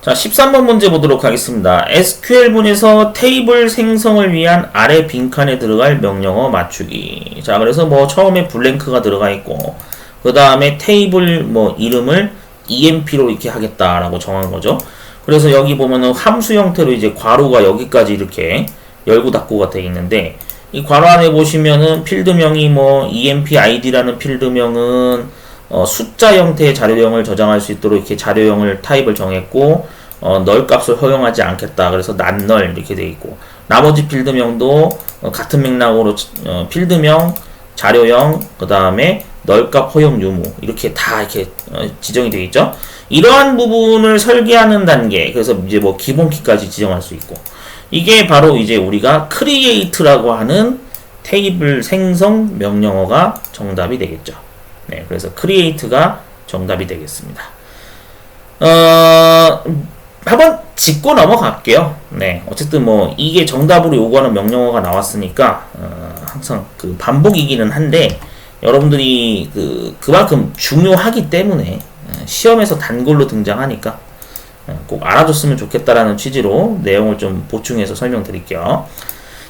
자, 13번 문제 보도록 하겠습니다. SQL문에서 테이블 생성을 위한 아래 빈칸에 들어갈 명령어 맞추기. 자, 그래서 뭐 처음에 블랭크가 들어가 있고, 그 다음에 테이블 뭐 이름을 EMP로 이렇게 하겠다라고 정한 거죠. 그래서 여기 보면은 함수 형태로 이제 괄호가 여기까지 이렇게 열고 닫고가 되어 있는데, 이 괄호 안에 보시면은 필드명이 뭐 EMP ID라는 필드명은 숫자 형태의 자료형을 저장할 수 있도록 이렇게 자료형을 타입을 정했고, 널 값을 허용하지 않겠다. 그래서 난널 이렇게 되어 있고, 나머지 필드명도 같은 맥락으로 필드명, 자료형, 그 다음에 널 값 허용 유무 이렇게 다 이렇게 지정이 되어 있죠. 이러한 부분을 설계하는 단계, 그래서 이제 뭐 기본키까지 지정할 수 있고, 이게 바로 이제 우리가 create라고 하는 테이블 생성 명령어가 정답이 되겠죠. 네, 그래서 create가 정답이 되겠습니다. 한번 짚고 넘어갈게요. 네, 어쨌든 뭐 이게 정답으로 요구하는 명령어가 나왔으니까 항상 그 반복이기는 한데 여러분들이 그만큼 중요하기 때문에 시험에서 단골로 등장하니까 꼭 알아줬으면 좋겠다라는 취지로 내용을 좀 보충해서 설명드릴게요.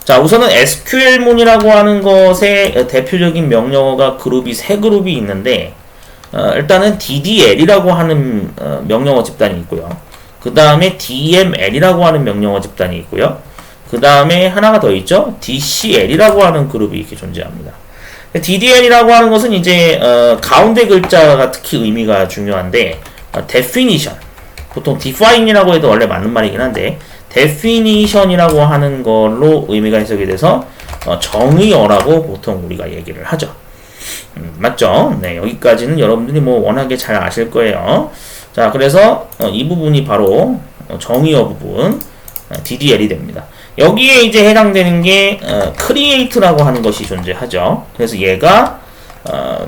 자, 우선은 SQL문이라고 하는 것의 대표적인 명령어가 그룹이 세 그룹이 있는데, 일단은 DDL이라고 하는 명령어 집단이 있고요. 그 다음에 DML이라고 하는 명령어 집단이 있고요. 그 다음에 하나가 더 있죠. DCL이라고 하는 그룹이 이렇게 존재합니다. DDL이라고 하는 것은 이제 가운데 글자가 특히 의미가 중요한데, definition, 보통 define이라고 해도 원래 맞는 말이긴 한데 definition이라고 하는 걸로 의미가 해석이 돼서 정의어라고 보통 우리가 얘기를 하죠. 맞죠? 네, 여기까지는 여러분들이 뭐 워낙에 잘 아실 거예요. 자, 그래서 이 부분이 바로 정의어 부분 DDL이 됩니다. 여기에 이제 해당되는 게 create라고 하는 것이 존재하죠. 그래서 얘가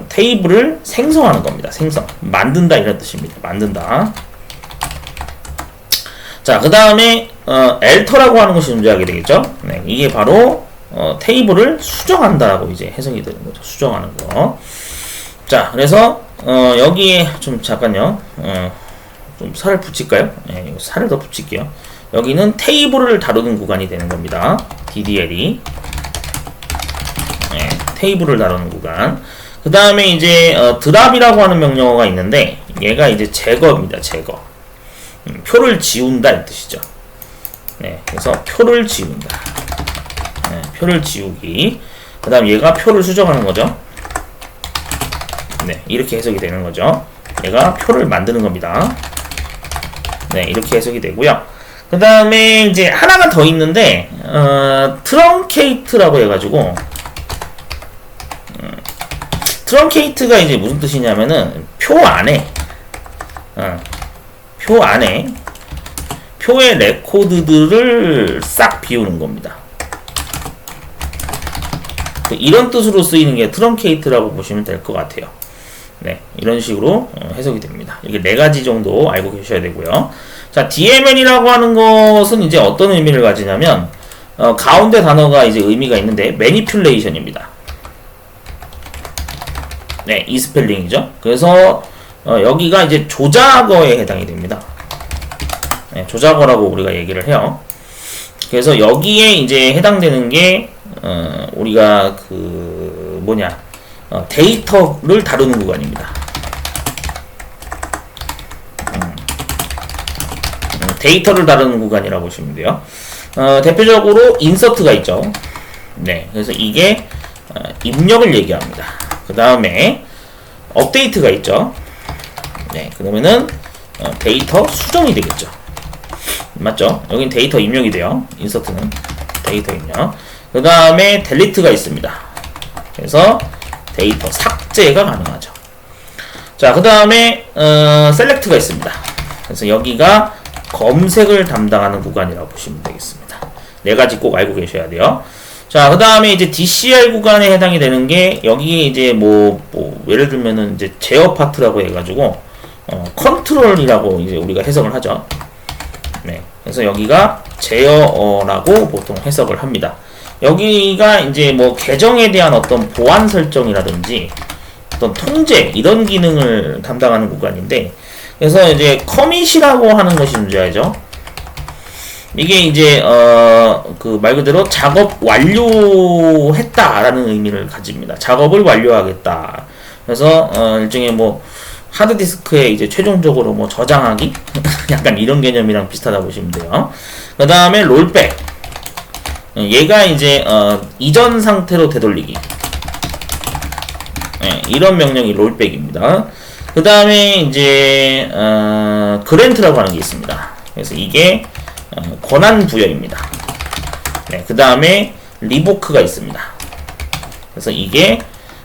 테이블을 생성하는 겁니다. 생성, 만든다 이런 뜻입니다. 만든다. 자, 그 다음에 alter라고 하는 것이 존재하게 되겠죠. 네, 이게 바로 테이블을 수정한다라고 이제 해석이 되는 거죠. 수정하는 거. 자, 그래서 여기에 좀 잠깐요. 좀 살을 붙일까요? 네, 살을 더 붙일게요. 여기는 테이블을 다루는 구간이 되는 겁니다. DDL이. 네, 테이블을 다루는 구간. 그 다음에 이제 드랍이라고 하는 명령어가 있는데 얘가 이제 제거입니다. 제거. 표를 지운다 이 뜻이죠. 네, 그래서 표를 지운다. 네, 표를 지우기. 그 다음 얘가 표를 수정하는 거죠. 네, 이렇게 해석이 되는 거죠. 얘가 표를 만드는 겁니다. 네, 이렇게 해석이 되고요. 그 다음에 이제 하나가 더 있는데 트렁케이트라고 해가지고 트렁케이트가 이제 무슨 뜻이냐면은 표 안에 표의 레코드들을 싹 비우는 겁니다. 이런 뜻으로 쓰이는 게 트렁케이트라고 보시면 될 것 같아요. 네, 이런 식으로 해석이 됩니다. 이게 네 가지 정도 알고 계셔야 되고요. 자, DML이라고 하는 것은 이제 어떤 의미를 가지냐면 가운데 단어가 이제 의미가 있는데 manipulation입니다. 네, 이 스펠링이죠. 그래서 여기가 이제 조작어에 해당이 됩니다. 네, 조작어라고 우리가 얘기를 해요. 그래서 여기에 이제 해당되는 게 우리가 데이터를 다루는 구간입니다. 데이터를 다루는 구간이라고 보시면 돼요. 대표적으로 인서트가 있죠. 네, 그래서 이게 입력을 얘기합니다. 그 다음에 업데이트가 있죠. 네, 그러면은 데이터 수정이 되겠죠. 맞죠? 여긴 데이터 입력이 돼요. 인서트는 데이터 입력. 그 다음에 델리트가 있습니다. 그래서 데이터 삭제가 가능하죠. 자, 그 다음에 셀렉트가 있습니다. 그래서 여기가 검색을 담당하는 구간이라고 보시면 되겠습니다. 네 가지 꼭 알고 계셔야 돼요. 자, 그 다음에 이제 DCR 구간에 해당이 되는 게 여기에 이제 예를 들면은 이제 제어 파트라고 해가지고 컨트롤이라고 이제 우리가 해석을 하죠. 네, 그래서 여기가 제어라고 보통 해석을 합니다. 여기가 이제 뭐 계정에 대한 어떤 보안 설정이라든지 어떤 통제 이런 기능을 담당하는 구간인데 그래서 이제 커밋이라고 하는 것이 존재하죠. 이게 이제 그 말 그대로 작업 완료했다라는 의미를 가집니다. 작업을 완료하겠다. 그래서 일종의 뭐 하드디스크에 이제 최종적으로 뭐 저장하기 약간 이런 개념이랑 비슷하다 보시면 돼요. 그 다음에 롤백, 얘가 이제 이전 상태로 되돌리기, 이런 명령이 롤백입니다. 그 다음에 이제 그랜트라고 하는 게 있습니다. 그래서 이게 권한 부여입니다. 네, 그 다음에 리보크가 있습니다. 그래서 이게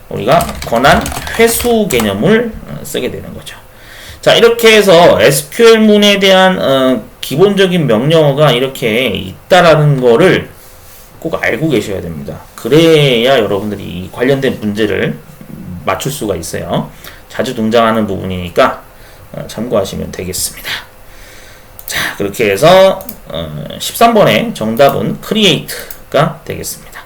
우리가 권한 회수 개념을 쓰게 되는 거죠. 자, 이렇게 해서 SQL문에 대한 기본적인 명령어가 이렇게 있다라는 거를 꼭 알고 계셔야 됩니다. 그래야 여러분들이 이 관련된 문제를 맞출 수가 있어요. 자주 등장하는 부분이니까 참고하시면 되겠습니다. 자, 그렇게 해서 13번의 정답은 create가 되겠습니다.